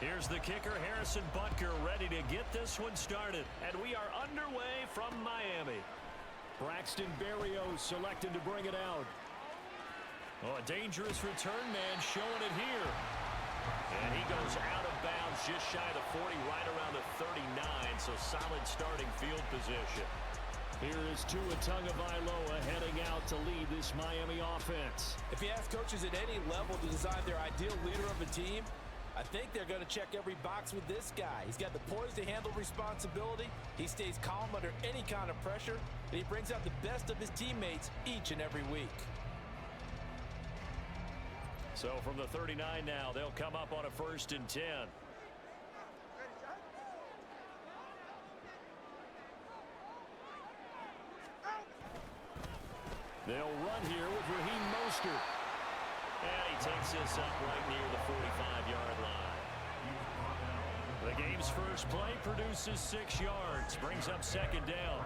Here's the kicker, Harrison Butker, ready to get this one started. And we are underway from Miami. Braxton Berrios selected to bring it out. Oh, a dangerous return man showing it here. And he goes out of bounds just shy of the 40, right around the 39. So solid starting field position. Here is Tua Tagovailoa heading out to lead this Miami offense. If you ask coaches at any level to design their ideal leader of a team, I think they're going to check every box with this guy. He's got the poise to handle responsibility. He stays calm under any kind of pressure. And he brings out the best of his teammates each and every week. So from the 39 now, they'll come up on a 1st and 10. They'll run here with Raheem Mostert. And he takes this up right near the 45-yard line. The game's first play produces 6 yards. Brings up 2nd down.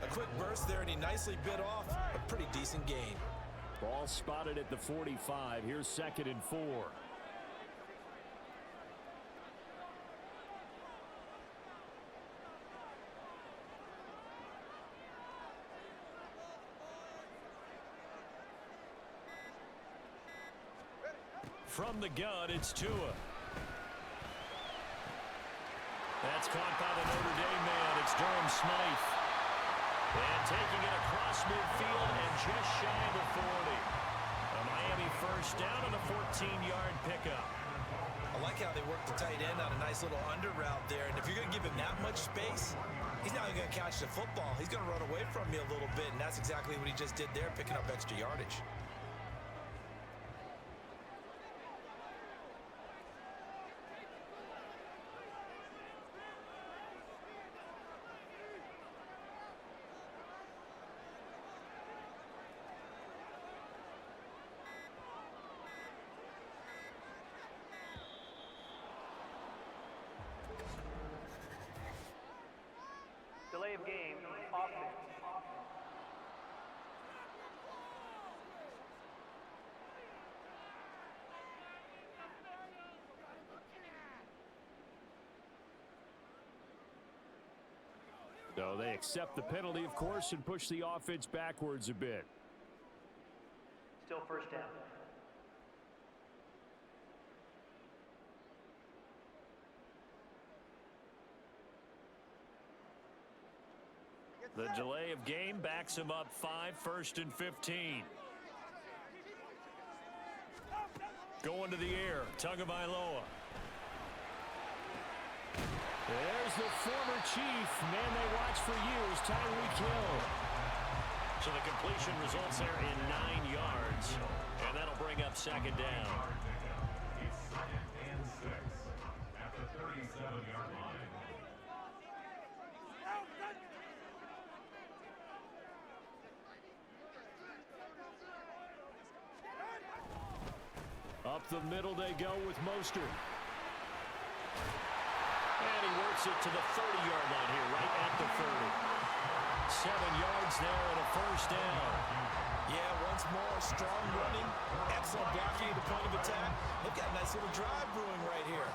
A quick burst there, and he nicely bit off a pretty decent gain. Ball spotted at the 45. Here's 2nd and 4. From the gun, it's Tua. That's caught by the Notre Dame man. It's Durham Smythe. And taking it across midfield and just shy of the 40. A Miami 1st down on a 14-yard pickup. I like how they work the tight end on a nice little under route there. And if you're going to give him that much space, he's not even going to catch the football. He's going to run away from you a little bit, and that's exactly what he just did there, picking up extra yardage. Delay of game, offense. So they accept the penalty, of course, and push the offense backwards a bit. Still 1st down. The delay of game backs him up 5, 1st and 15. Going to the air, Tagovailoa. There's the former Chief, man they watched for years, Tyreek Hill. So the completion results there in 9 yards, and that'll bring up 2nd down. It's 2nd and 6 at the 37-yard line. Up the middle they go with Mostert. And he works it to the 30-yard line here, right at the 30. 7 yards there and a 1st down. Yeah, once more, strong running, excellent blocking at the point of attack. They've got a nice little drive brewing right here.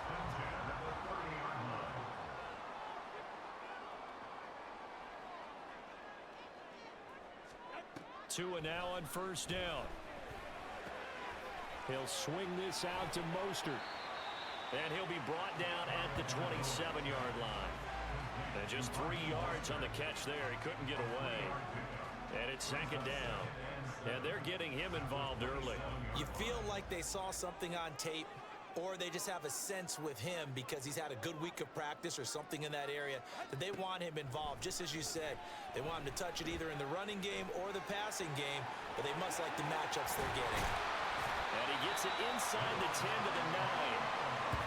Tua now on 1st down. He'll swing this out to Mostert. And he'll be brought down at the 27-yard line. And just 3 yards on the catch there. He couldn't get away. And it's 2nd down. And they're getting him involved early. You feel like they saw something on tape, or they just have a sense with him because he's had a good week of practice or something in that area that they want him involved. Just as you said, they want him to touch it either in the running game or the passing game, but they must like the matchups they're getting. And he gets it inside the 10 to the 9.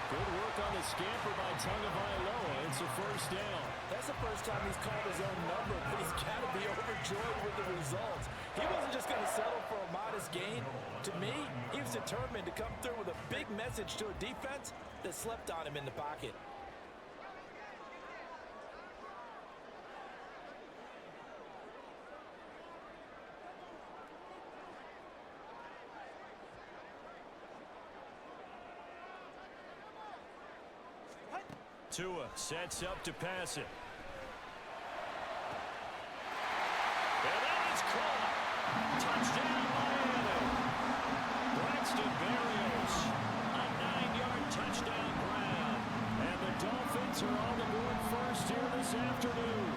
Good work on the scamper by Tagovailoa. It's a 1st down. That's the first time he's called his own number, but he's got to be overjoyed with the results. He wasn't just going to settle for a modest gain. To me, he was determined to come through with a big message to a defense that slept on him in the pocket. Tua sets up to pass it. And that is caught. Touchdown, Miami. Braxton Berrios, a 9-yard touchdown grab. And the Dolphins are on the board first here this afternoon.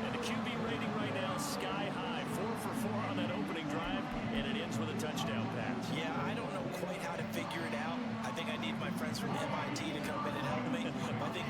And the QB rating right now is sky high. 4 for 4 on that opening drive, and it ends with a touchdown pass. Yeah, I don't know quite how to figure it out. I think I need my friends from MIT to come in and help me. I think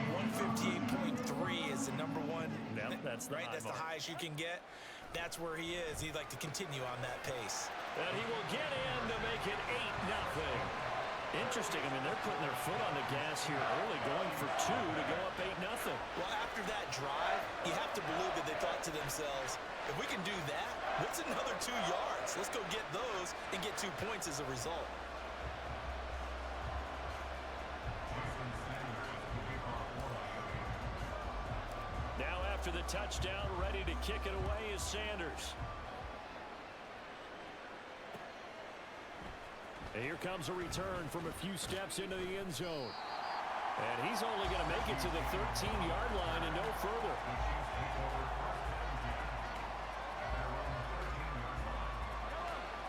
158.3 is the number one. Yep, that's the right. That's the highest you can get. That's where he is. He'd like to continue on that pace. And he will get in to make it 8-0. Interesting. I mean, they're putting their foot on the gas here early, going for 2 to go up 8-0. Well, after that drive, you have to believe that they thought to themselves, if we can do that, what's another 2 yards? Let's go get those and get 2 points as a result. Now after the touchdown, ready to kick it away is Sanders. And here comes a return from a few steps into the end zone. And he's only going to make it to the 13-yard line and no further.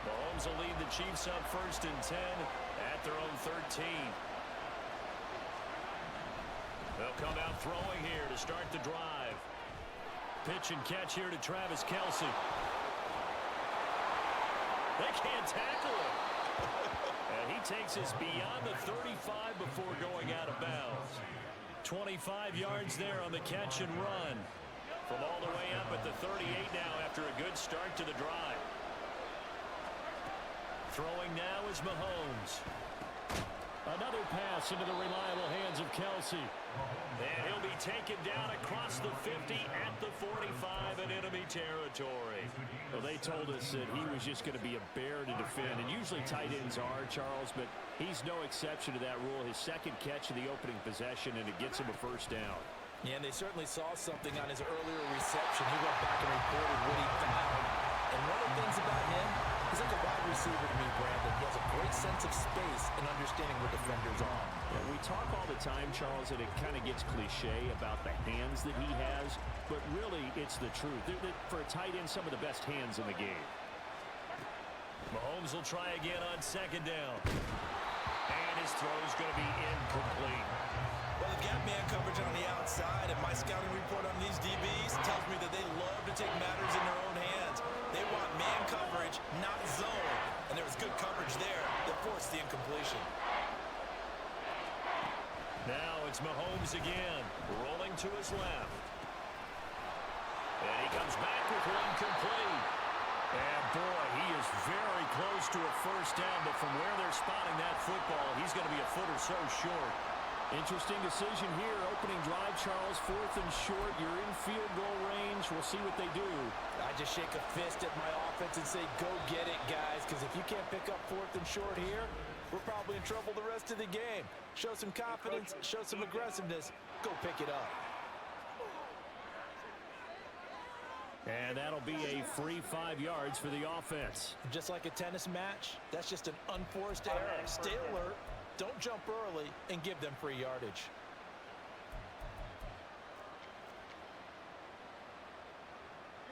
Mahomes will lead the Chiefs up 1st and 10 at their own 13. They'll come out throwing here to start the drive. Pitch and catch here to Travis Kelce. They can't tackle him. And he takes us beyond the 35 before going out of bounds. 25 yards there on the catch and run. From all the way up at the 38 now after a good start to the drive. Throwing now is Mahomes. Another pass into the reliable hands of Kelce. And he'll be taken down across the 50 at the 45 in enemy territory. Well, they told us that he was just going to be a bear to defend. And usually tight ends are, Charles, but he's no exception to that rule. His second catch of the opening possession, and it gets him a first down. Yeah, and they certainly saw something on his earlier reception. He went back and reported what he found. And one of the things about him, he's like a wide receiver to me, Brandon. He has a great sense of space and understanding where defenders are. Yeah, we talk all the time, Charles, and it kind of gets cliche about the hands that he has, but really it's the truth. For a tight end, some of the best hands in the game. Mahomes will try again on 2nd down. And his throw is going to be incomplete. Well, the gap man coverage on the outside, and my scouting report on these DBs tells me that they love to take matters in their own hands. They want man coverage, not zone. And there was good coverage there that forced the incompletion. Now it's Mahomes again, rolling to his left. And he comes back with one complete. And boy, he is very close to a first down, but from where they're spotting that football, he's going to be a foot or so short. Interesting decision here. Opening drive, Charles, 4th and short. You're in field goal range. We'll see what they do. I just shake a fist at my offense and say, go get it, guys, because if you can't pick up 4th and short here, we're probably in trouble the rest of the game. Show some confidence, show some aggressiveness, go pick it up. And that'll be a free 5 yards for the offense. Just like a tennis match, that's just an unforced error. Stay alert. Don't jump early and give them free yardage.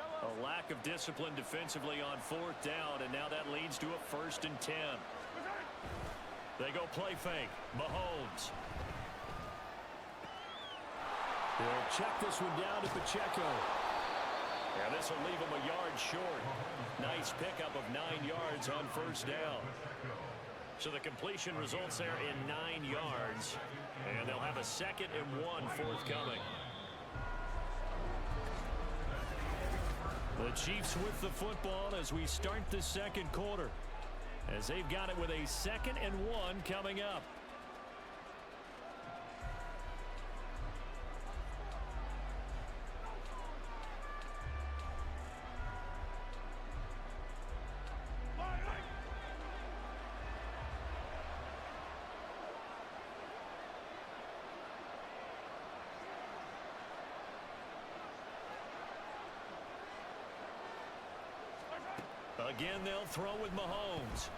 A lack of discipline defensively on 4th down, and now that leads to a 1st and 10. They go play fake. Mahomes. They'll check this one down to Pacheco. And this will leave him a yard short. Nice pickup of 9 yards on 1st down. So the completion results there in 9 yards. And they'll have a 2nd and 1 forthcoming. The Chiefs with the football as we start the 2nd quarter. As they've got it with a 2nd and 1 coming up. Again, they'll throw with Mahomes.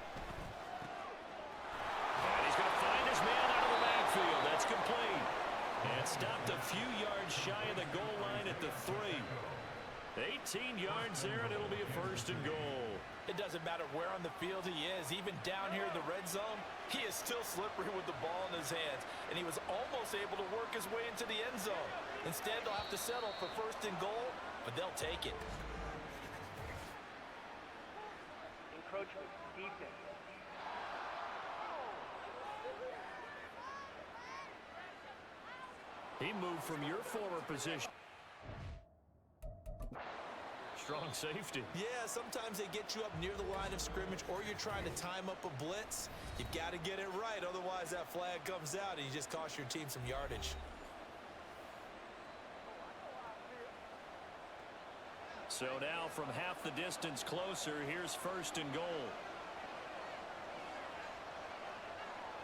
And he's going to find his man out of the backfield. That's complete. It's stopped a few yards shy of the goal line at the 3. 18 yards there, and it'll be a 1st and goal. It doesn't matter where on the field he is. Even down here in the red zone, he is still slippery with the ball in his hands. And he was almost able to work his way into the end zone. Instead, they'll have to settle for 1st and goal, but they'll take it. Encroachment, defense. He moved from your former position. Strong safety. Yeah, sometimes they get you up near the line of scrimmage, or you're trying to time up a blitz. You've got to get it right, otherwise that flag comes out and you just cost your team some yardage. So now from half the distance closer, here's 1st and goal.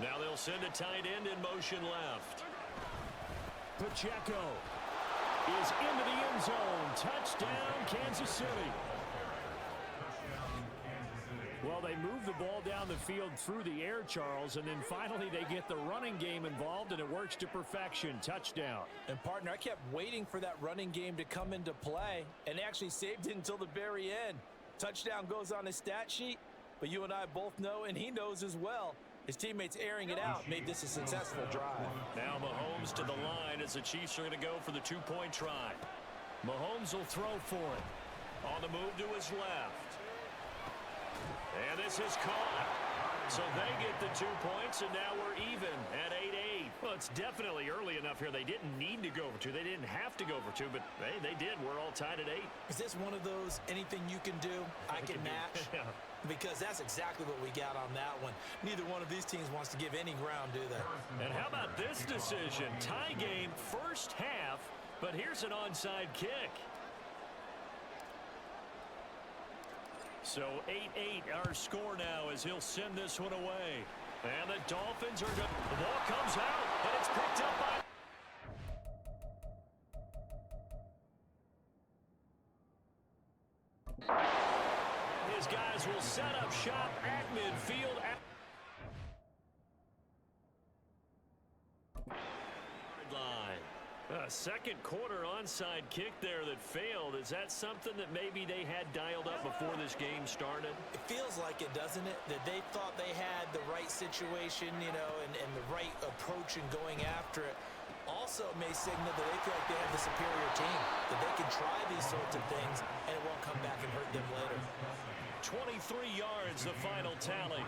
Now they'll send a tight end in motion left. Pacheco is into the end zone. Touchdown, Kansas City. Well, they move the ball down the field through the air, Charles, and then finally they get the running game involved, and it works to perfection. Touchdown. And, partner, I kept waiting for that running game to come into play and actually saved it until the very end. Touchdown goes on his stat sheet, but you and I both know, and he knows as well, his teammates airing it out made this a successful drive. Now Mahomes to the line as the Chiefs are going to go for the 2-point try. Mahomes will throw for it. On the move to his left. And this is caught. So they get the 2 points, and now we're even at 8-8. Well, it's definitely early enough here. They didn't need to go for 2. They didn't have to go for 2, but hey, they did. We're all tied at 8. Is this one of those anything you can do, I can match? Yeah. Because that's exactly what we got on that one. Neither one of these teams wants to give any ground, do they? And how about this decision? Tie game, first half, but here's an onside kick. So 8-8 our score now as he'll send this one away. And the Dolphins are good. The ball comes out, and it's picked up by... His guys will set up shop at midfield. Line. A second quarter onside kick there that failed. Is that something that maybe they had dialed up before this game started? It feels like it, doesn't it? That they thought they had the right situation, you know, and the right approach in going after it. Also may signal that they feel like they have the superior team, that they can try these sorts of things and it won't come back and hurt them later. 23 yards, the final tally.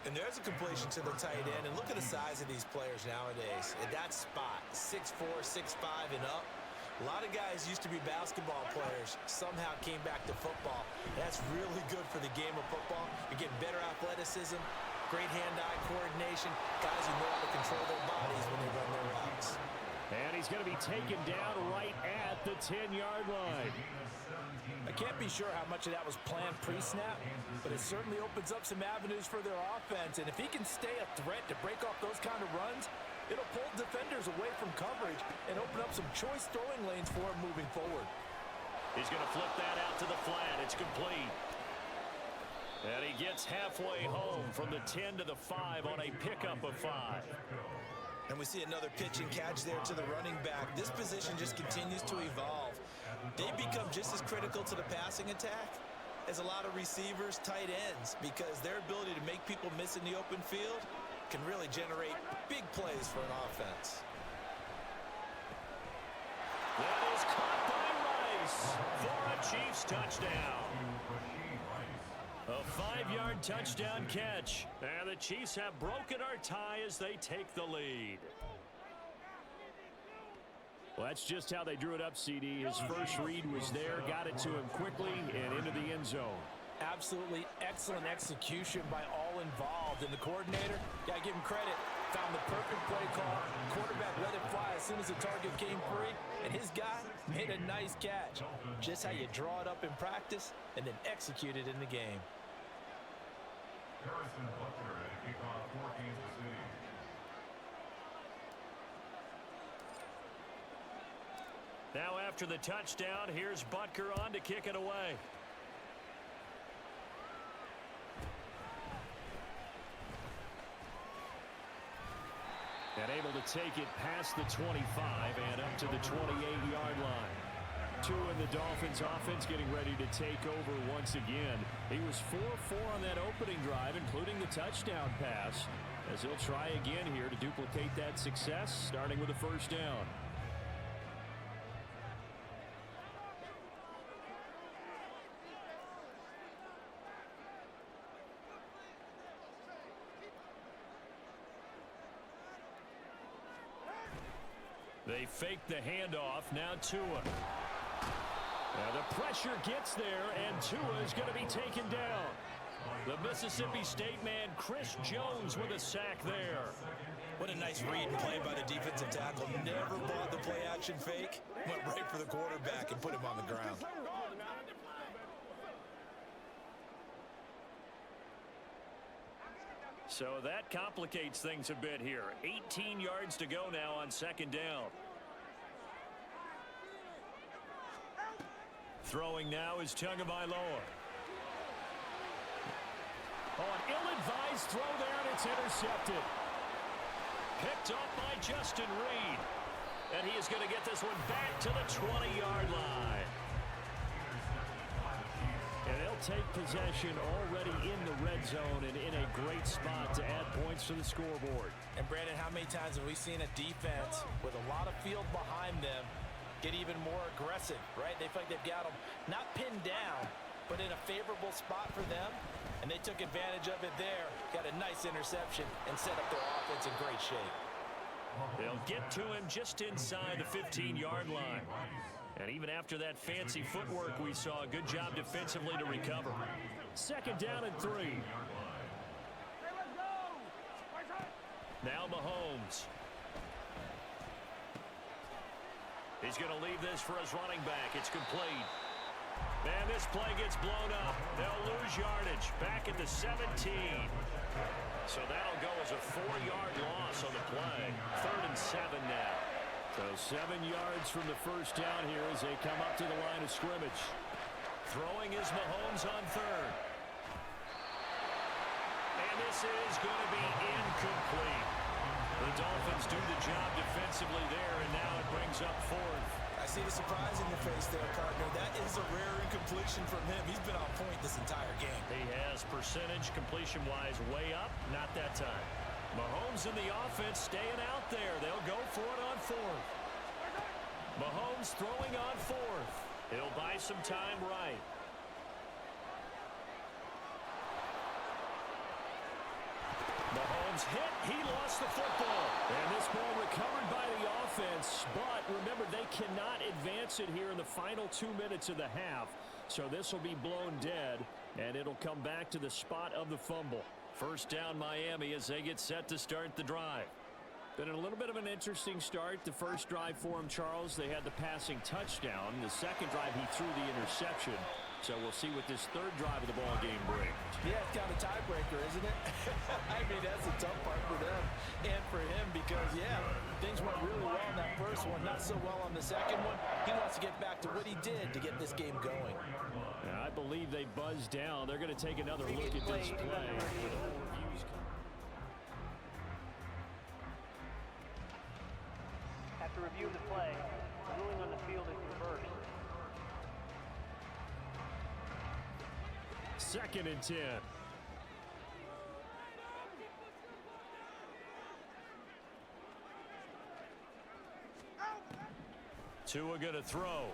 And there's a completion to the tight end, and look at the size of these players nowadays. At that spot, 6'4", 6'5", and up. A lot of guys used to be basketball players, somehow came back to football. That's really good for the game of football. You're getting better athleticism, great hand-eye coordination, guys who know how to control their bodies when they run their routes. And he's going to be taken down right at the 10-yard line. I can't be sure how much of that was planned pre-snap, but it certainly opens up some avenues for their offense. And if he can stay a threat to break off those kind of runs, it'll pull defenders away from coverage and open up some choice throwing lanes for him moving forward. He's going to flip that out to the flat. It's complete. And he gets halfway home from the 10 to the 5 on a pickup of 5. And we see another pitch and catch there to the running back. This position just continues to evolve. They become just as critical to the passing attack as a lot of receivers, tight ends, because their ability to make people miss in the open field can really generate big plays for an offense. That is caught by Rice for a Chiefs touchdown. A 5-yard touchdown catch. And the Chiefs have broken our tie as they take the lead. Well, that's just how they drew it up, CD. His first read was there, got it to him quickly, and into the end zone. Absolutely excellent execution by all involved. And the coordinator, gotta give him credit, found the perfect play call. Quarterback let it fly as soon as the target came free, and his guy made a nice catch. Just how you draw it up in practice and then execute it in the game. Harrison Butker at kickoff for Kansas City. Now after the touchdown, here's Butker on to kick it away. And able to take it past the 25 and up to the 28-yard line. Two in the Dolphins offense getting ready to take over once again. He was 4-4 on that opening drive, including the touchdown pass, as he'll try again here to duplicate that success, starting with a first down. They fake the handoff. Now Tua. Now the pressure gets there, and Tua is going to be taken down. The Mississippi State man, Chris Jones, with a sack there. What a nice read and play by the defensive tackle. Never bought the play-action fake. Went right for the quarterback and put him on the ground. So that complicates things a bit here. 18 yards to go now on second down. Throwing now is Tagovailoa. Oh, an ill-advised throw there, and it's intercepted. Picked off by Justin Reed. And he is going to get this one back to the 20-yard line. And they'll take possession already in the red zone and in a great spot to add points to the scoreboard. And Brandon, how many times have we seen a defense with a lot of field behind them get even more aggressive, right? They feel like they've got them not pinned down, but in a favorable spot for them. And they took advantage of it there. Got a nice interception and set up their offense in great shape. They'll get to him just inside the 15-yard line. And even after that fancy footwork we saw, a good job defensively to recover. Second down and 3. Now Mahomes. He's going to leave this for his running back. It's complete. Man, this play gets blown up. They'll lose yardage. Back at the 17. So that'll go as a 4-yard loss on the play. 3rd and 7 now. So 7 yards from the first down here as they come up to the line of scrimmage. Throwing is Mahomes on 3rd. And this is going to be incomplete. The Dolphins do the job defensively there, and now it brings up 4th. I see the surprise in your face there, partner. That is a rare incompletion from him. He's been on point this entire game. He has percentage completion-wise way up. Not that time. Mahomes and the offense staying out there. They'll go for it on 4th. Mahomes throwing on 4th. He'll buy some time right. Mahomes hit. He lost the football. And this ball recovered by the offense. But remember, they cannot advance it here in the final 2 minutes of the half. So this will be blown dead, and it'll come back to the spot of the fumble. First down Miami as they get set to start the drive. Been a little bit of an interesting start. The first drive for him, Charles, they had the passing touchdown. The second drive, he threw the interception. So we'll see what this third drive of the ball game brings. Yeah, it's kind of a tiebreaker, isn't it? I mean, that's the tough part for them and for him because, yeah, things went really well in that first one, not so well on the second one. He wants to get back to what he did to get this game going. And I believe they buzzed down. They're going to take another look at this play. After review of the play, the ruling on the field is reversed. 2nd and 10. Tua going to throw.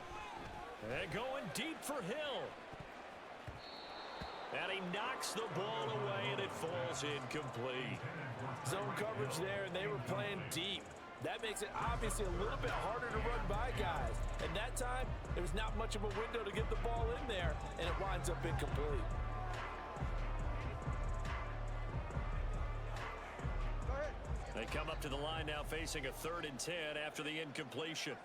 And going deep for Hill. And he knocks the ball away, and it falls incomplete. Zone coverage there, and they were playing deep. That makes it obviously a little bit harder to run by guys. And that time, there was not much of a window to get the ball in there, and it winds up incomplete. They come up to the line now facing a 3rd and 10 after the incompletion.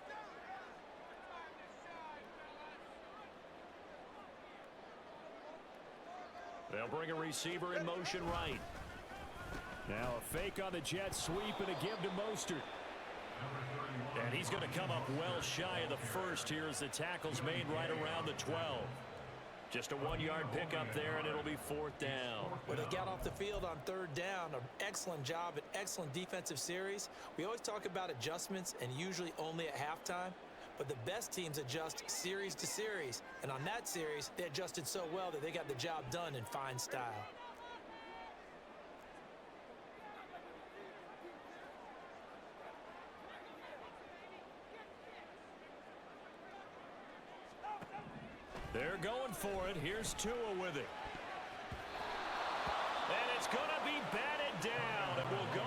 They'll bring a receiver in motion right. Now a fake on the jet sweep and a give to Mostert. And he's going to come up well shy of the first here as the tackle's made right around the 12. Just a 1-yard pickup there, and it'll be 4th down. Well, they got off the field on 3rd down. An excellent job, an excellent defensive series. We always talk about adjustments, and usually only at halftime. But the best teams adjust series to series. And on that series, they adjusted so well that they got the job done in fine style. They're going for it. Here's Tua with it. And it's going to be batted down. It will go.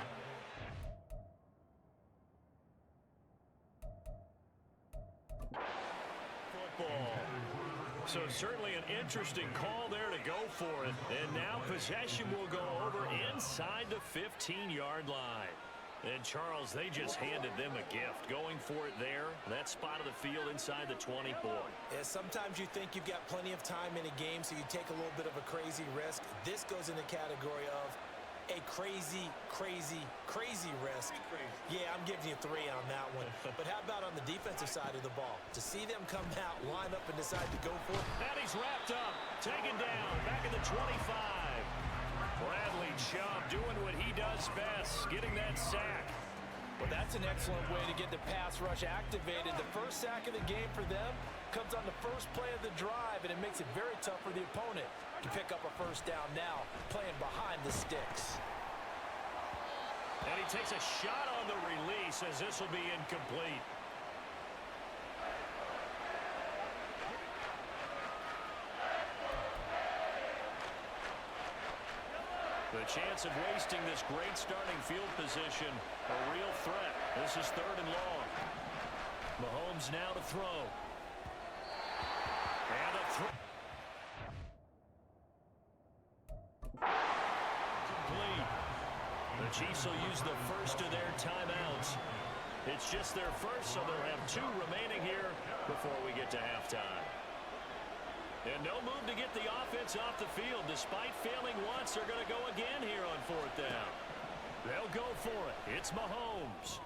Football. So certainly an interesting call there to go for it. And now possession will go over inside the 15-yard line. And Charles, they just handed them a gift. Going for it there, that spot of the field inside the 20. Yeah, sometimes you think you've got plenty of time in a game, so you take a little bit of a crazy risk. This goes in the category of a crazy, crazy, crazy risk. Yeah, I'm giving you 3 on that one. But how about on the defensive side of the ball? To see them come out, line up, and decide to go for it. And he's wrapped up, taken down, back at the 25. Bradley Chubb doing what he does best, getting that sack. Well, that's an excellent way to get the pass rush activated. The first sack of the game for them comes on the first play of the drive, and it makes it very tough for the opponent to pick up a first down now, playing behind the sticks. And he takes a shot on the release as this will be incomplete. The chance of wasting this great starting field position, a real threat. This is 3rd and long. Mahomes now to throw. And a throw. Complete. The Chiefs will use the first of their timeouts. It's just their first, so they'll have 2 remaining here before we get to halftime. And no move to get the offense off the field. Despite failing once, they're going to go again here on 4th down. They'll go for it. It's Mahomes.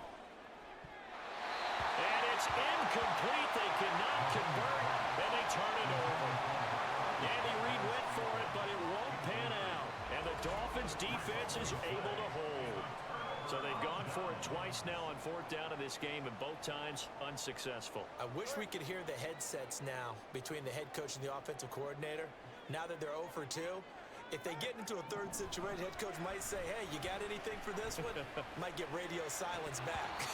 And it's incomplete. They cannot convert, and they turn it over. Andy Reid went for it, but it won't pan out. And the Dolphins' defense is able to hold. So they've gone for it twice now on 4th down in this game, and both times unsuccessful. I wish we could hear the headsets now between the head coach and the offensive coordinator. Now that they're 0 for 2, if they get into a 3rd situation, head coach might say, hey, you got anything for this one? Might get radio silence back.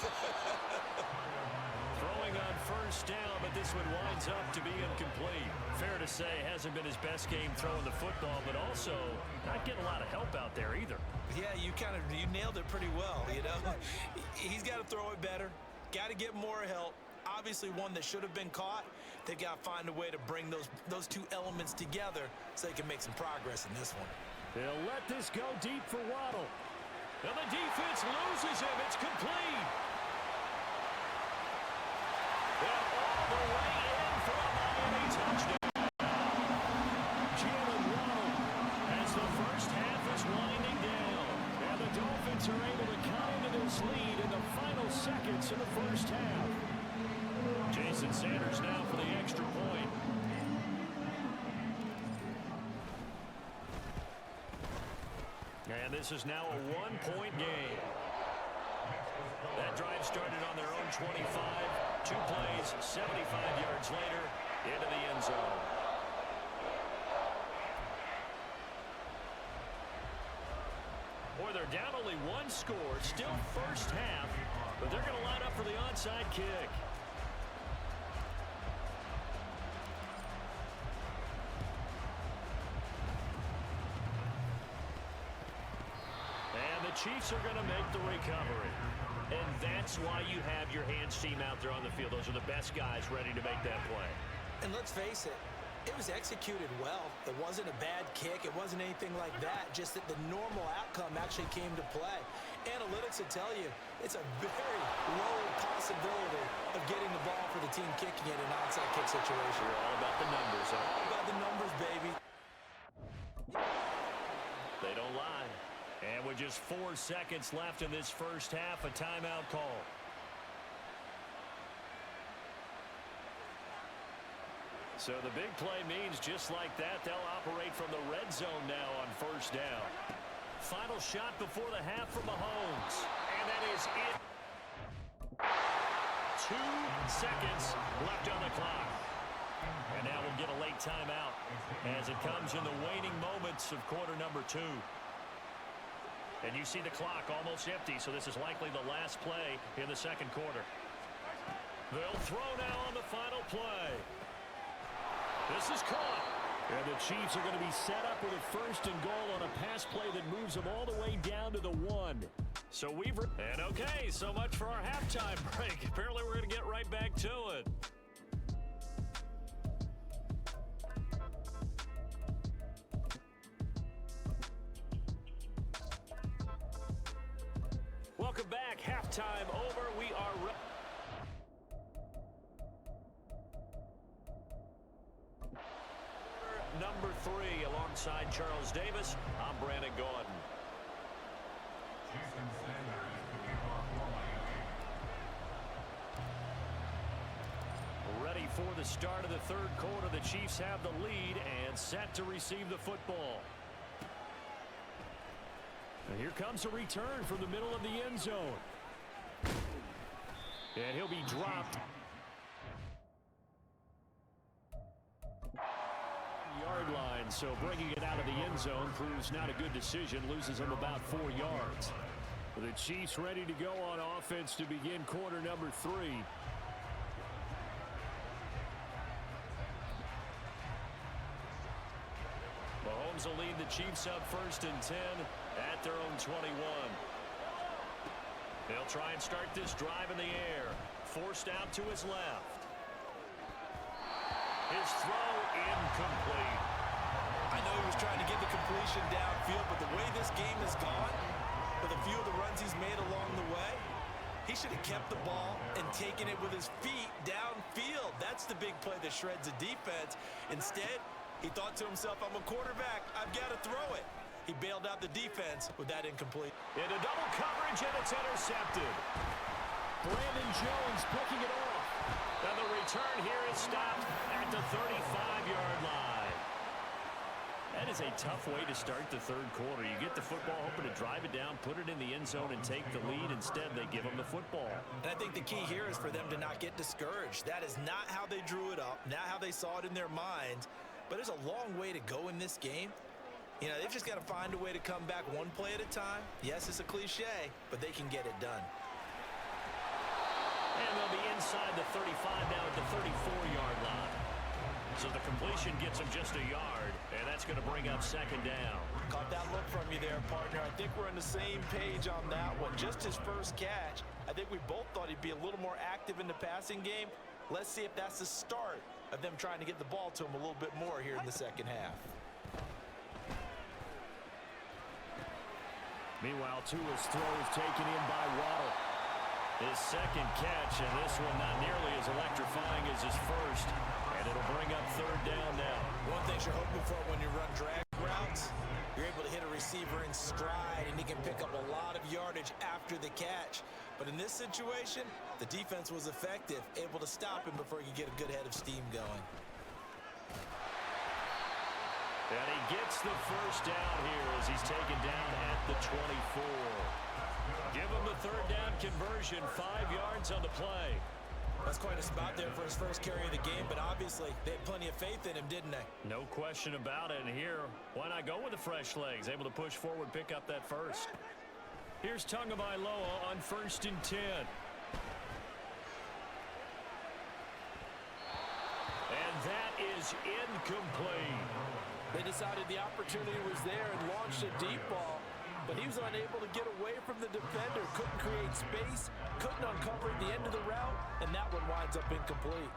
Throwing on 1st down, but this one winds up to be incomplete. Fair to say, hasn't been his best game throwing the football, but also not getting a lot of help out there either. Yeah, you nailed it pretty well, you know. He's got to throw it better, got to get more help. Obviously one that should have been caught. They got to find a way to bring those 2 elements together so they can make some progress in this one. They'll let this go deep for Waddle. And the defense loses him. It's complete. And all the way in for a Miami touchdown. Jalen Waddle as the first half is winding down. And the Dolphins are able to cut into this lead in the final seconds of the first half. Jason Sanders now for the extra point. And this is now a 1-point game. That drive started on their own 25. 2 plays, 75 yards later, into the end zone. Boy, they're down only 1 score, still first half, but they're going to line up for the onside kick. And the Chiefs are going to make the recovery. And that's why you have your hands team out there on the field. Those are the best guys ready to make that play. And let's face it, it was executed well. It wasn't a bad kick. It wasn't anything like that. Just that the normal outcome actually came to play. Analytics will tell you it's a very low possibility of getting the ball for the team kicking it in an onside kick situation. You're all about the numbers, huh? All about the numbers, baby. They don't lie. And with just 4 seconds left in this first half, a timeout call. So the big play means just like that, they'll operate from the red zone now on first down. Final shot before the half from Mahomes. And that is it. 2 seconds left on the clock. And now we'll get a late timeout as it comes in the waning moments of quarter number 2. And you see the clock almost empty, so this is likely the last play in the second quarter. They'll throw now on the final play. This is caught. And the Chiefs are going to be set up with a first and goal on a pass play that moves them all the way down to the 1. So we've... And okay, so much for our halftime break. Apparently we're going to get right back to it. Welcome back. Halftime over. We are... Number 3 alongside Charles Davis. I'm Brandon Gordon. Jason Sanders, the kickoff for Miami. Ready for the start of the third quarter. The Chiefs have the lead and set to receive the football. And here comes a return from the middle of the end zone. And he'll be dropped. Yard line, so bringing it out of the end zone proves not a good decision. Loses him about 4 yards. The Chiefs ready to go on offense to begin quarter number 3. Mahomes will lead the Chiefs up first and 10 at their own 21. They'll try and start this drive in the air. Forced out to his left. His throw incomplete. I know he was trying to get the completion downfield, but the way this game has gone, with a few of the runs he's made along the way, he should have kept the ball and taken it with his feet downfield. That's the big play that shreds a defense. Instead, he thought to himself, I'm a quarterback, I've got to throw it. He bailed out the defense with that incomplete. Into double coverage, and it's intercepted. Brandon Jones picking it off. And the return here is stopped at the 35-yard line. That is a tough way to start the third quarter. You get the football, hoping to drive it down, put it in the end zone, and take the lead. Instead, they give them the football. And I think the key here is for them to not get discouraged. That is not how they drew it up, not how they saw it in their minds. But there's a long way to go in this game. You know, they've just got to find a way to come back one play at a time. Yes, it's a cliche, but they can get it done. And they'll be inside the 35 now at the 34-yard line. So the completion gets him just a yard, and that's going to bring up second down. Caught that look from you there, partner. I think we're on the same page on that one. Just his first catch. I think we both thought he'd be a little more active in the passing game. Let's see if that's the start of them trying to get the ball to him a little bit more here in the second half. Meanwhile, Tua's throw is taken in by Waddle. His second catch, and this one not nearly as electrifying as his first. And it'll bring up third down now. One thing you're hoping for when you run drag routes, you're able to hit a receiver in stride, and he can pick up a lot of yardage after the catch. But in this situation, the defense was effective, able to stop him before he could get a good head of steam going. And he gets the first down here as he's taken down at the 24. Give him the third down conversion, 5 yards on the play. That's quite a spot there for his first carry of the game, but obviously they had plenty of faith in him, didn't they? No question about it. And here, why not go with the fresh legs? Able to push forward, pick up that first. Here's Tagovailoa on first and 10. And that is incomplete. They decided the opportunity was there and launched a deep ball, but he was unable to get away from the defender, couldn't create space, couldn't uncover the end of the route, and that one winds up incomplete.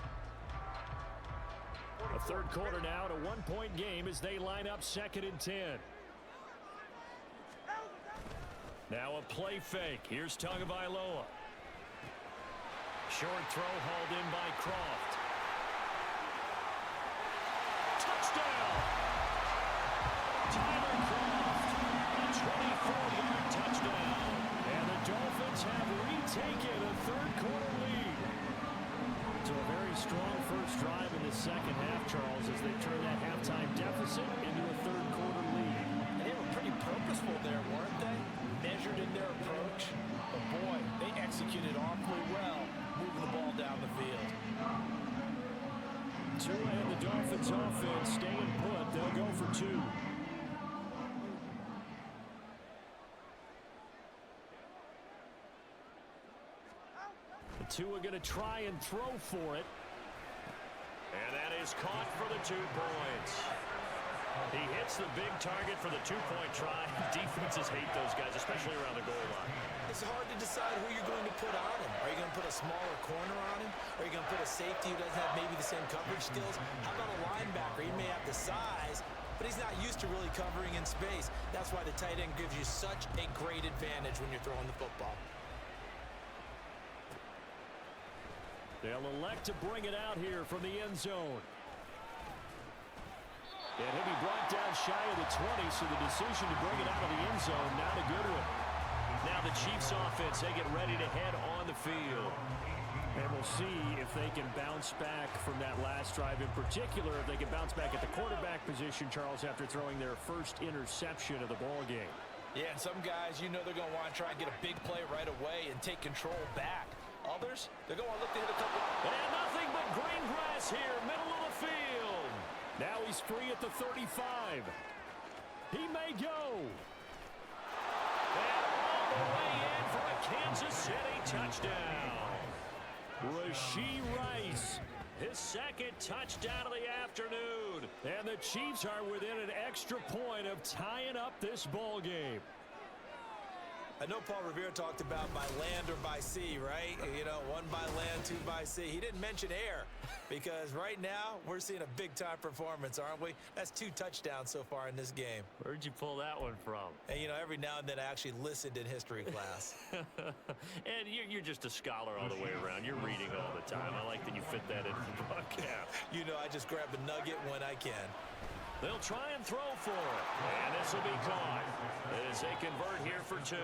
A third quarter now, and a one-point game as they line up second and 10. Now a play fake. Here's Tagovailoa. Short throw hauled in by Croft. Touchdown! Tyler Croft, a 24-yard touchdown. And the Dolphins have retaken a third quarter lead. So a very strong first drive in the second half, Charles, as they turn that halftime deficit into a third-quarter lead. And they were pretty purposeful there, weren't they? Measured in their approach. But, boy, they executed awfully well, moving the ball down the field. Tua and the Dolphins offense staying put. They'll go for two. Tua going to try and throw for it. And that is caught for the 2 points. He hits the big target for the 2-point try. Defenses hate those guys, especially around the goal line. It's hard to decide who you're going to put on him. Are you going to put a smaller corner on him? Are you going to put a safety who doesn't have maybe the same coverage skills? How about a linebacker? He may have the size, but he's not used to really covering in space. That's why the tight end gives you such a great advantage when you're throwing the football. They'll elect to bring it out here from the end zone. And he'll be brought down shy of the 20, so the decision to bring it out of the end zone, not a good one. Now the Chiefs offense, they get ready to head on the field. And we'll see if they can bounce back from that last drive, in particular, if they can bounce back at the quarterback position, Charles, after throwing their first interception of the ball game. Yeah, and some guys, you know they're going to want to try and get a big play right away and take control back. Others, they're going to look to hit a couple. And nothing but green grass here, middle of the field. Now he's free at the 35. He may go. And all the way in for a Kansas City touchdown. Rashee Rice, his second touchdown of the afternoon. And the Chiefs are within an extra point of tying up this ball game. I know Paul Revere talked about by land or by sea, right? You know, 1 by land, 2 by sea. He didn't mention air because right now we're seeing a big-time performance, aren't we? That's 2 touchdowns so far in this game. Where'd you pull that one from? And, you know, every now and then I actually listened in history class. And you're just a scholar all the way around. You're reading all the time. I like that you fit that into the broadcast. You know, I just grab a nugget when I can. They'll try and throw for it. And this will be caught as they convert here for 2.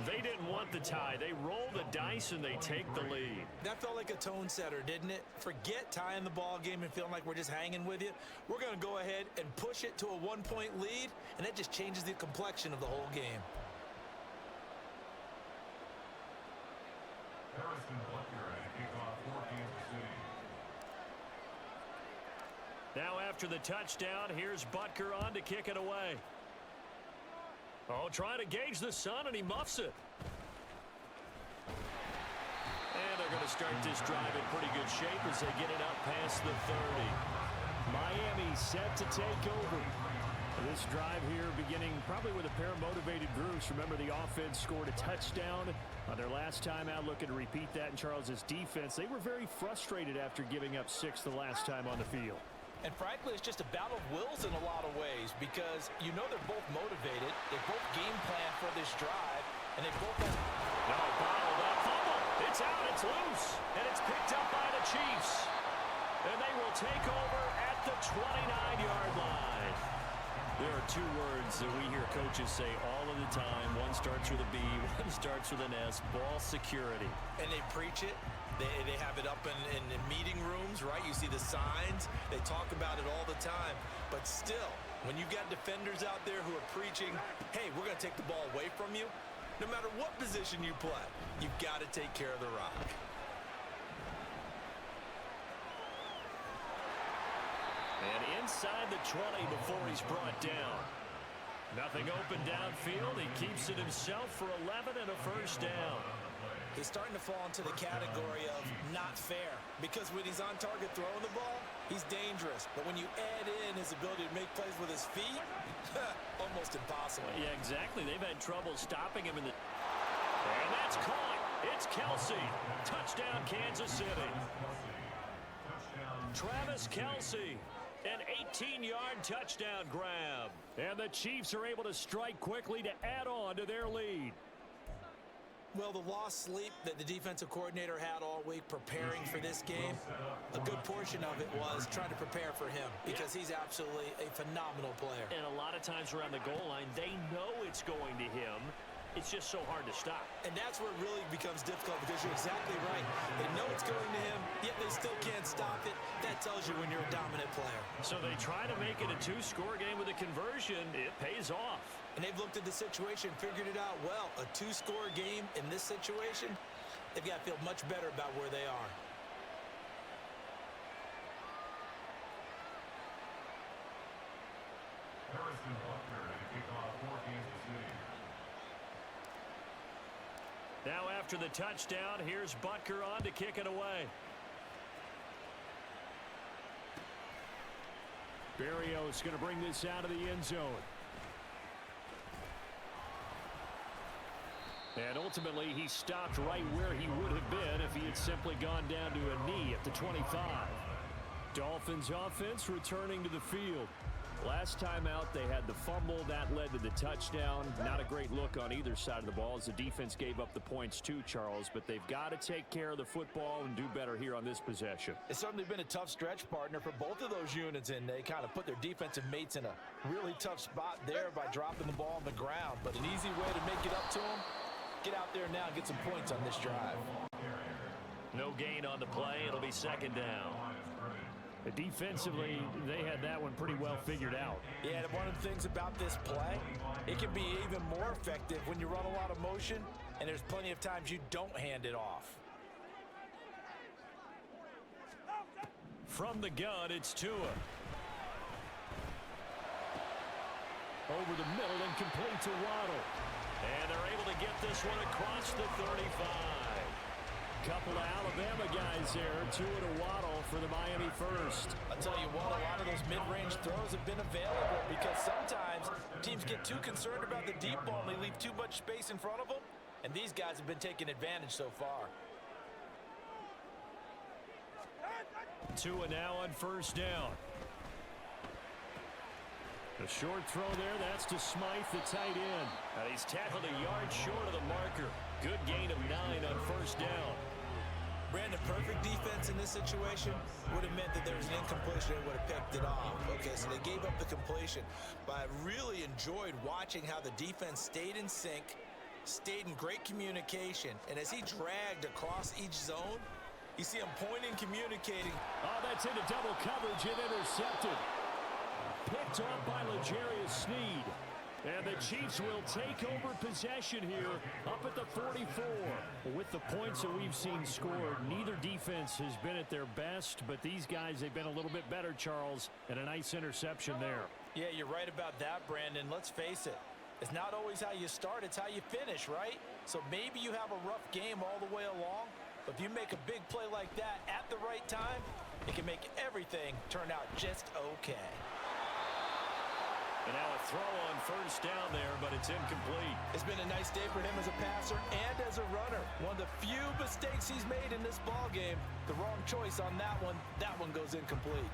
They didn't want the tie. They roll the dice and they take the lead. That felt like a tone setter, didn't it? Forget tying the ball game and feeling like we're just hanging with you. We're going to go ahead and push it to a 1-point lead, and that just changes the complexion of the whole game. Harrison Butker at kickoff for Kansas City. Now after the touchdown, here's Butker on to kick it away. Oh, trying to gauge the sun, and he muffs it. And they're going to start this drive in pretty good shape as they get it up past the 30. Miami set to take over. This drive here beginning probably with a pair of motivated groups. Remember, the offense scored a touchdown on their last time out. Looking to repeat that in Charles's defense. They were very frustrated after giving up 6 the last time on the field. And frankly, it's just a battle of wills in a lot of ways because you know they're both motivated. They both game plan for this drive, and they both have... No, bottled up. Fumble. It's out. It's loose. And it's picked up by the Chiefs. And they will take over at the 29-yard line. There are 2 words that we hear coaches say all of the time. One starts with a B, one starts with an S. Ball security. And they preach it. They have it up in meeting rooms, right? You see the signs. They talk about it all the time. But still, when you've got defenders out there who are preaching, hey, we're going to take the ball away from you, no matter what position you play, you've got to take care of the rock. And inside the 20 before he's brought down. Nothing open downfield. He keeps it himself for 11 and a first down. He's starting to fall into the category of not fair because when he's on target throwing the ball, he's dangerous. But when you add in his ability to make plays with his feet, almost impossible. Yeah, exactly. They've had trouble stopping him in the... And that's caught. It's Kelce. Touchdown, Kansas City. Travis Kelce. An 18-yard touchdown grab. And the Chiefs are able to strike quickly to add on to their lead. Well, the lost sleep that the defensive coordinator had all week preparing for this game, a good portion of it was trying to prepare for him because he's absolutely a phenomenal player. And a lot of times around the goal line, they know it's going to him. it's just so hard to stop. And that's where it really becomes difficult because you're exactly right. They know it's going to him, yet they still can't stop it. That tells you when you're a dominant player. So they try to make it a two-score game with a conversion. It pays off. And they've looked at the situation, figured it out well. A two-score game in this situation, they've got to feel much better about where they are. Harrison Butker to kick off for Kansas City. Now after the touchdown, here's Butker on to kick it away. Berrios going to bring this out of the end zone. And ultimately, he stopped right where he would have been if he had simply gone down to a knee at the 25. Dolphins offense returning to the field. Last time out, they had the fumble. That led to the touchdown. Not a great look on either side of the ball as the defense gave up the points too, Charles. But they've got to take care of the football and do better here on this possession. It's certainly been a tough stretch, partner, for both of those units, and they kind of put their defensive mates in a really tough spot there by dropping the ball on the ground. But an easy way to make it up to them, get out there now and get some points on this drive. No gain on the play. It'll be second down. Defensively, they had that one pretty well figured out. Yeah, and one of the things about this play, it can be even more effective when you run a lot of motion, and there's plenty of times you don't hand it off. From the gun, it's Tua. Over the middle and complete to Waddle. And they're able to get this one across the 35. Couple of Alabama guys there, Tua to Waddle for the Miami first. I'll tell you what, a lot of those mid-range throws have been available because sometimes teams get too concerned about the deep ball and they leave too much space in front of them, and these guys have been taking advantage so far. Tua now on first down. A short throw there, that's to Smythe, the tight end. And he's tackled a yard short of the marker. Good gain of 9 on first down. Brandon, perfect defense in this situation would have meant that there was an incompletion and would have picked it off. Okay, so they gave up the completion. But I really enjoyed watching how the defense stayed in sync, stayed in great communication, and as he dragged across each zone, you see him pointing, communicating. Oh, that's into double coverage and intercepted. Picked off by L'Jarius Sneed. And the Chiefs will take over possession here up at the 44. With the points that we've seen scored, neither defense has been at their best, but these guys, they've been a little bit better, Charles, and a nice interception there. Yeah, you're right about that, Brandon. Let's face it. It's not always how you start, it's how you finish, right? So maybe you have a rough game all the way along, but if you make a big play like that at the right time, it can make everything turn out just okay. And now a throw on first down there, but it's incomplete. It's been a nice day for him as a passer and as a runner. One of the few mistakes he's made in this ball game. The wrong choice on that one. That one goes incomplete.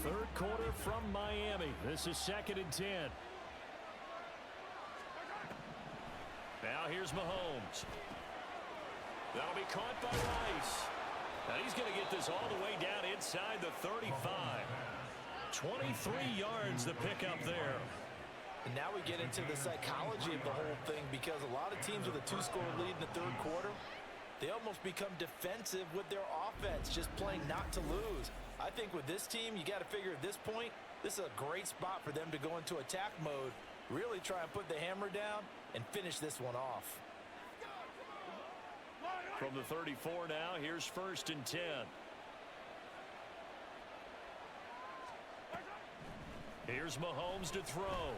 Third quarter from Miami. This is 2nd and 10. Now here's Mahomes. That'll be caught by Rice. And he's going to get this all the way down inside the 35. 23 yards the pickup there. And now we get into the psychology of the whole thing because a lot of teams with a 2-score lead in the third quarter, they almost become defensive with their offense, just playing not to lose. I think with this team, you got to figure at this point, this is a great spot for them to go into attack mode, really try and put the hammer down and finish this one off. From the 34 now, here's 1st and 10. Here's Mahomes to throw.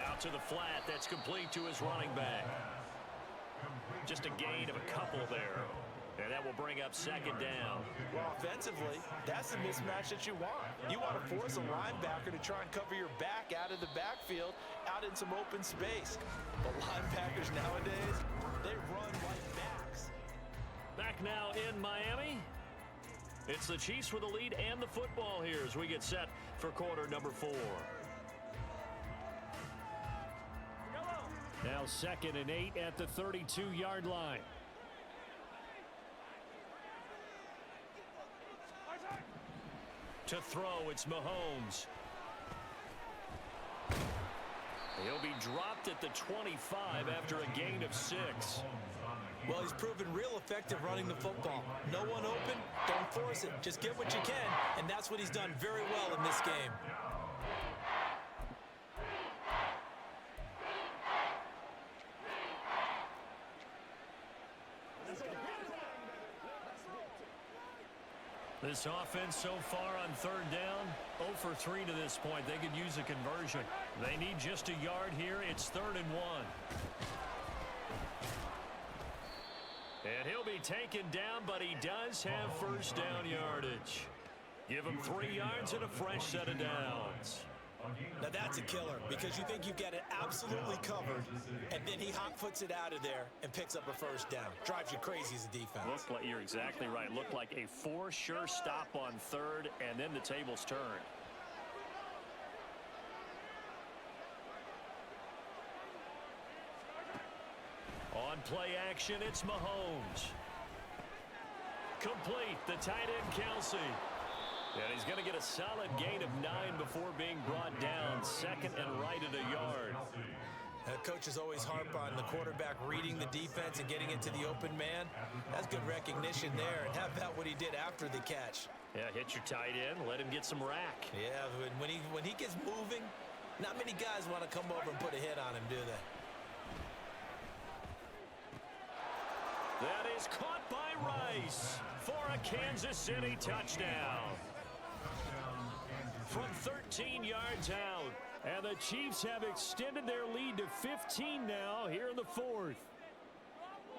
Out to the flat, that's complete to his running back. Just a gain of a couple there. And that will bring up 2nd down. Well, offensively, that's the mismatch that you want. You want to force a linebacker to try and cover your back out of the backfield, out in some open space. But linebackers nowadays, they run like backs. Back now in Miami. It's the Chiefs with the lead and the football here as we get set for quarter number 4. Now 2nd and 8 at the 32-yard line. To throw, it's Mahomes. He'll be dropped at the 25 after a gain of 6. Well, he's proven real effective running the football. No one open, don't force it. Just get what you can, and that's what he's done very well in this game. This offense so far on third down, 0 for 3 to this point. They could use a conversion. They need just a yard here. It's 3rd and 1. And he'll be taken down, but he does have first down yardage. Give him 3 yards and a fresh set of downs. Now that's a killer because you think you've got it absolutely covered, and then he hot-foots it out of there and picks up a first down. Drives you crazy as a defense. Looked like, you're exactly right. Looked like a for-sure stop on third, and then the tables turned. On play action, it's Mahomes. Complete, the tight end Kelsey. And he's going to get a solid gain of 9 before being brought down. 2nd and right at a yard. Coaches always harp on the quarterback reading the defense and getting into the open man. That's good recognition there. And how about what he did after the catch? Yeah, hit your tight end, let him get some rack. Yeah, when he gets moving, not many guys want to come over and put a hit on him, do they? That is caught by Rice for a Kansas City touchdown. From 13 yards out. And the Chiefs have extended their lead to 15 now here in the 4th.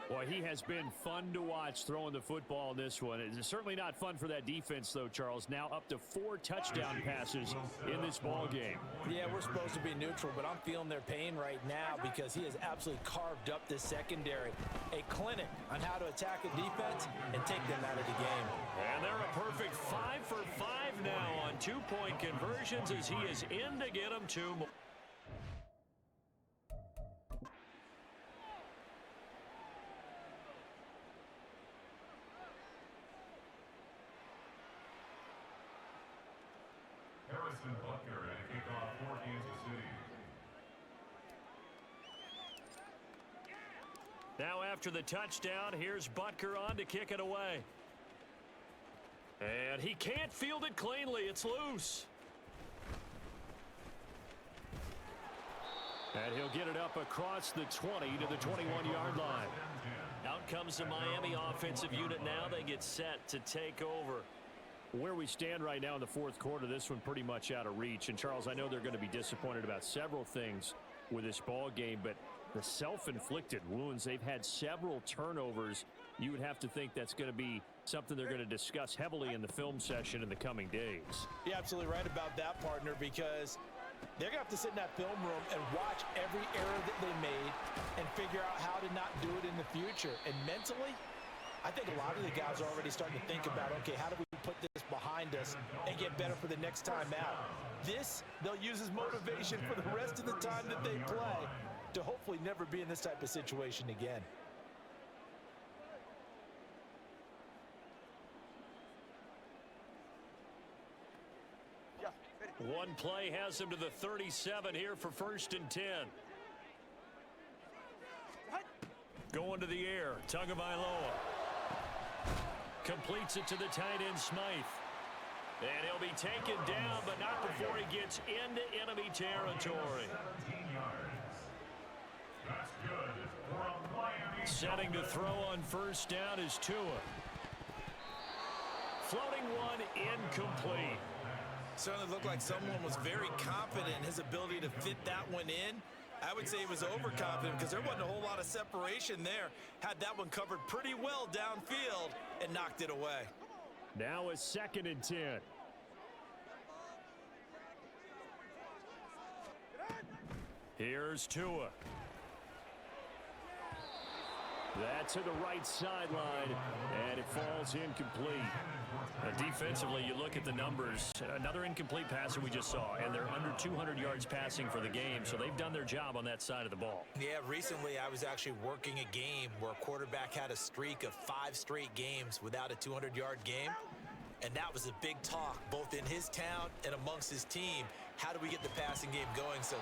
Boy, he has been fun to watch throwing the football in this one. It's certainly not fun for that defense, though, Charles. Now up to 4 touchdown passes in this ball game. Yeah, we're supposed to be neutral, but I'm feeling their pain right now because he has absolutely carved up the secondary. A clinic on how to attack a defense and take them out of the game. And they're a perfect 5 for 5 now on 2-point conversions as he is in to get them 2 more. Butker at kickoff for Kansas City. Now after the touchdown, here's Butker on to kick it away. And he can't field it cleanly. It's loose. And he'll get it up across the 20 to the 21-yard line. Out comes the Miami offensive unit now. They get set to take over. Where we stand right now in the 4th quarter, this one pretty much out of reach. And, Charles, I know they're going to be disappointed about several things with this ball game, but the self-inflicted wounds, they've had several turnovers. You would have to think that's going to be something they're going to discuss heavily in the film session in the coming days. You're absolutely right about that, partner, because they're going to have to sit in that film room and watch every error that they made and figure out how to not do it in the future. And mentally, I think a lot of the guys are already starting to think about, okay, how do we put this behind us and get better for the next time out? This, they'll use as motivation for the rest of the time that they play to hopefully never be in this type of situation again. One play has him to the 37 here for 1st and 10. Going to the air, Tagovailoa. Completes it to the tight end, Smythe. And he'll be taken down, but not before he gets into enemy territory. 17 yards. That's good for a Miami. Setting to throw on 1st down is Tua. Floating one, incomplete. Certainly looked like someone was very confident in his ability to fit that one in. I would say he was overconfident because there wasn't a whole lot of separation there. Had that one covered pretty well downfield and knocked it away. Now a 2nd and 10. Here's Tua. That's to the right sideline, and it falls incomplete. Defensively, you look at the numbers. Another incomplete pass that we just saw, and they're under 200 yards passing for the game, so they've done their job on that side of the ball. Yeah, recently I was actually working a game where a quarterback had a streak of 5 straight games without a 200-yard game. And that was a big talk, both in his town and amongst his team. How do we get the passing game going? So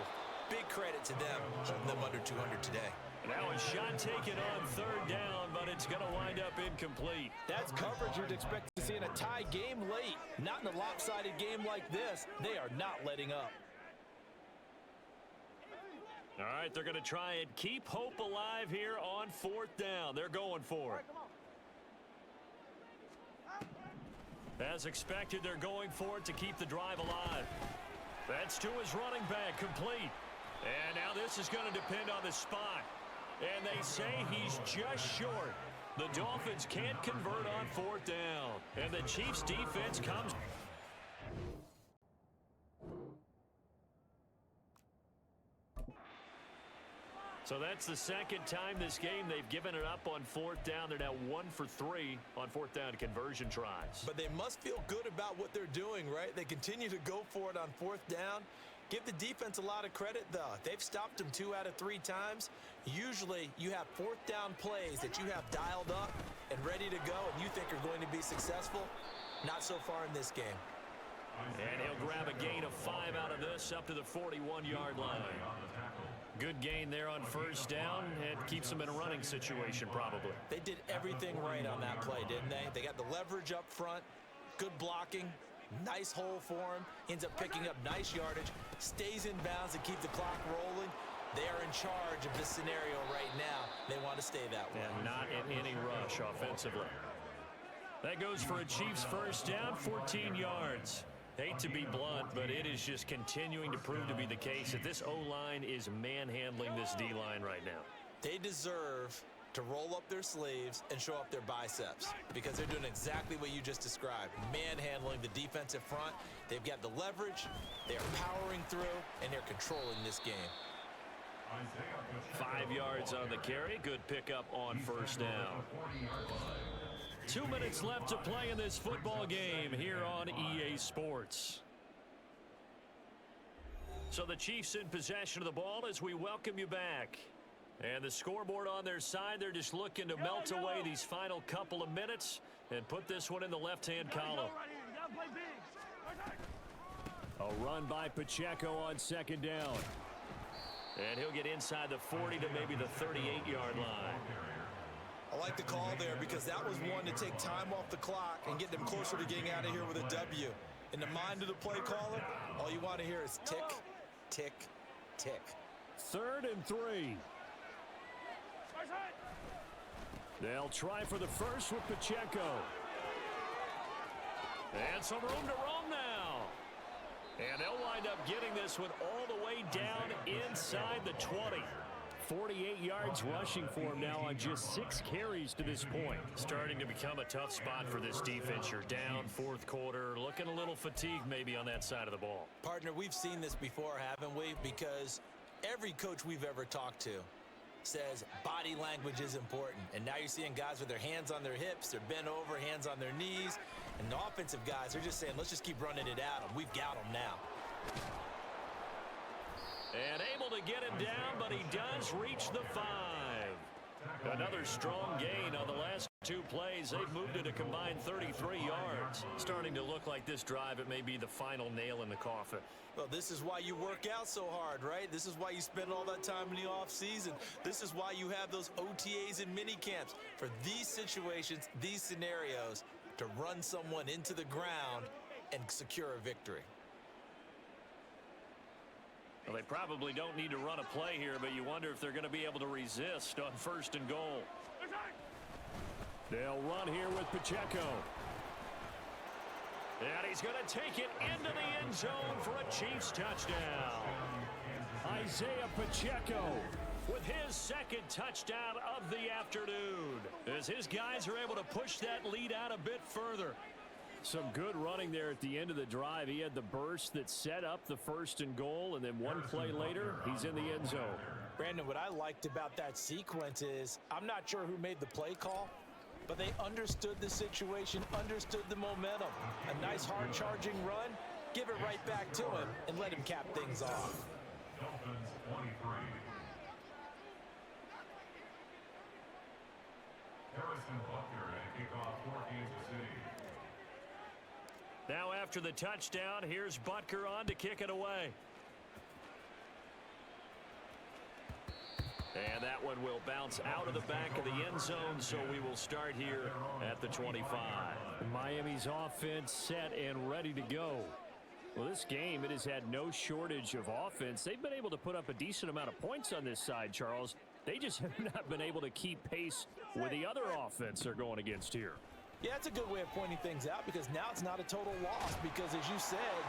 big credit to them, holding them under 200 today. Now a shot taken on third down, but it's going to wind up incomplete. That's coverage you'd expect to see in a tie game late. Not in a lopsided game like this. They are not letting up. All right, they're going to try and keep hope alive here on fourth down. They're going for it. As expected, they're going for it to keep the drive alive. That's to his running back, complete. And now this is going to depend on the spot. And they say he's just short. The Dolphins can't convert on fourth down. And the Chiefs' defense comes. So that's the second time this game they've given it up on fourth down. They're now 1 for 3 on fourth down conversion tries. But they must feel good about what they're doing, right? They continue to go for it on fourth down. Give the defense a lot of credit, though. They've stopped them 2 out of 3 times. Usually, you have fourth down plays that you have dialed up and ready to go, and you think are going to be successful. Not so far in this game. And he'll grab a gain of 5 out of this up to the 41-yard line. Good gain there on first down. It keeps them in a running situation, probably. They did everything right on that play, didn't they? They got the leverage up front, good blocking, nice hole for him, ends up picking up nice yardage, stays in bounds to keep the clock rolling. They are in charge of this scenario right now. They want to stay that way. And not in any rush offensively. That goes for a Chiefs first down, 14 yards. Hate to be blunt, but it is just continuing to prove to be the case that this O-line is manhandling this D-line right now. They deserve to roll up their sleeves and show up their biceps because they're doing exactly what you just described, manhandling the defensive front. They've got the leverage, they're powering through, and they're controlling this game. 5 yards on the carry. Good pickup on first down. 2 minutes left to play in this football game here on EA Sports. So the Chiefs in possession of the ball as we welcome you back. And the scoreboard on their side, they're just looking to melt away these final couple of minutes and put this one in the left-hand column. A run by Pacheco on second down. And he'll get inside the 40 to maybe the 38-yard line. I like the call there because that was one to take time off the clock and get them closer to getting out of here with a W. In the mind of the play caller, all you want to hear is tick, tick, tick. 3rd and 3. They'll try for the first with Pacheco. And some room to roam now. And they'll wind up getting this one all the way down inside the 20. 48 yards rushing for him now on just 6 carries to this point. Starting to become a tough spot for this defense. You're down fourth quarter, looking a little fatigued maybe on that side of the ball. Partner, we've seen this before, haven't we? Because every coach we've ever talked to says body language is important. And now you're seeing guys with their hands on their hips, they're bent over, hands on their knees. And the offensive guys are just saying, let's just keep running it at them. We've got them now. And able to get him down, but he does reach the 5. Another strong gain on the last 2 plays. They've moved it a combined 33 yards. Starting to look like this drive, it may be the final nail in the coffin. Well, this is why you work out so hard, right? This is why you spend all that time in the offseason. This is why you have those OTAs and mini camps. For these situations, these scenarios, to run someone into the ground and secure a victory. Well, they probably don't need to run a play here, but you wonder if they're going to be able to resist on 1st and goal. They'll run here with Pacheco. And he's going to take it into the end zone for a Chiefs touchdown. Isaiah Pacheco with his 2nd touchdown of the afternoon, as his guys are able to push that lead out a bit further. Some good running there at the end of the drive. He had the burst that set up the 1st and goal, and then one play later, he's in the end zone. Brandon, what I liked about that sequence is I'm not sure who made the play call, but they understood the situation, understood the momentum. A nice hard-charging run, give it right back to him, and let him cap things off. Dolphins 23. Harrison Butker at kickoff for Kansas City. Now after the touchdown, here's Butker on to kick it away. And that one will bounce out of the back of the end zone, so we will start here at the 25. Miami's offense set and ready to go. Well, this game, it has had no shortage of offense. They've been able to put up a decent amount of points on this side, Charles. They just have not been able to keep pace with the other offense they're going against here. Yeah, it's a good way of pointing things out because now it's not a total loss because, as you said,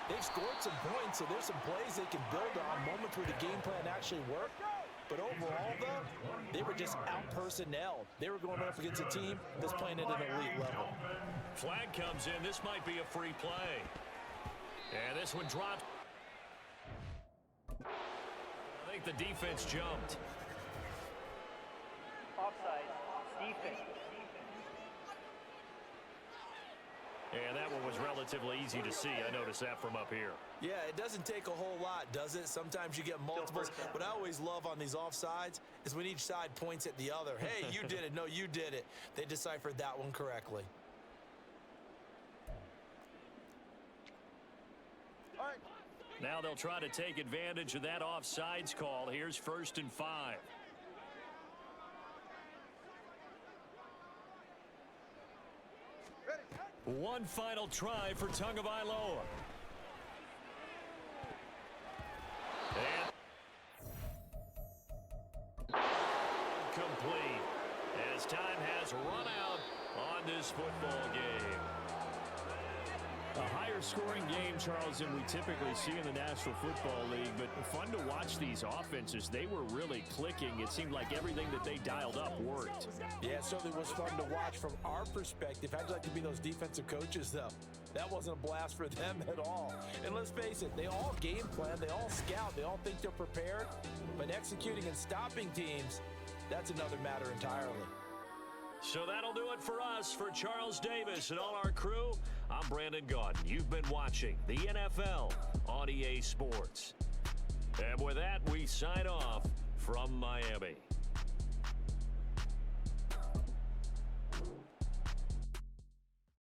they've scored some points, so there's some plays they can build on, moments where the game plan actually worked. But overall, though, they were just out-personnelled. They were going up against a team that's playing at an elite level. Flag comes in. This might be a free play. And this one dropped. I think the defense jumped. Offside. Defense. And that one was relatively easy to see. I noticed that from up here. Yeah, it doesn't take a whole lot, does it? Sometimes you get multiples. What I always love on these offsides is when each side points at the other. Hey, you did it. No, you did it. They deciphered that one correctly. Now they'll try to take advantage of that offsides call. Here's 1st and 5. One final try for Tagovailoa. And complete as time has run out on this football game. A higher scoring game, Charles, than we typically see in the National Football League, but fun to watch these offenses. They were really clicking. It seemed like everything that they dialed up worked. Yeah, it certainly was fun to watch from our perspective. How'd you like to be those defensive coaches, though? That wasn't a blast for them at all. And let's face it, they all game plan, they all scout, they all think they're prepared, but executing and stopping teams, that's another matter entirely. So that'll do it for us. For Charles Davis and all our crew, I'm Brandon Gaudin. You've been watching the NFL on EA Sports. And with that, we sign off from Miami.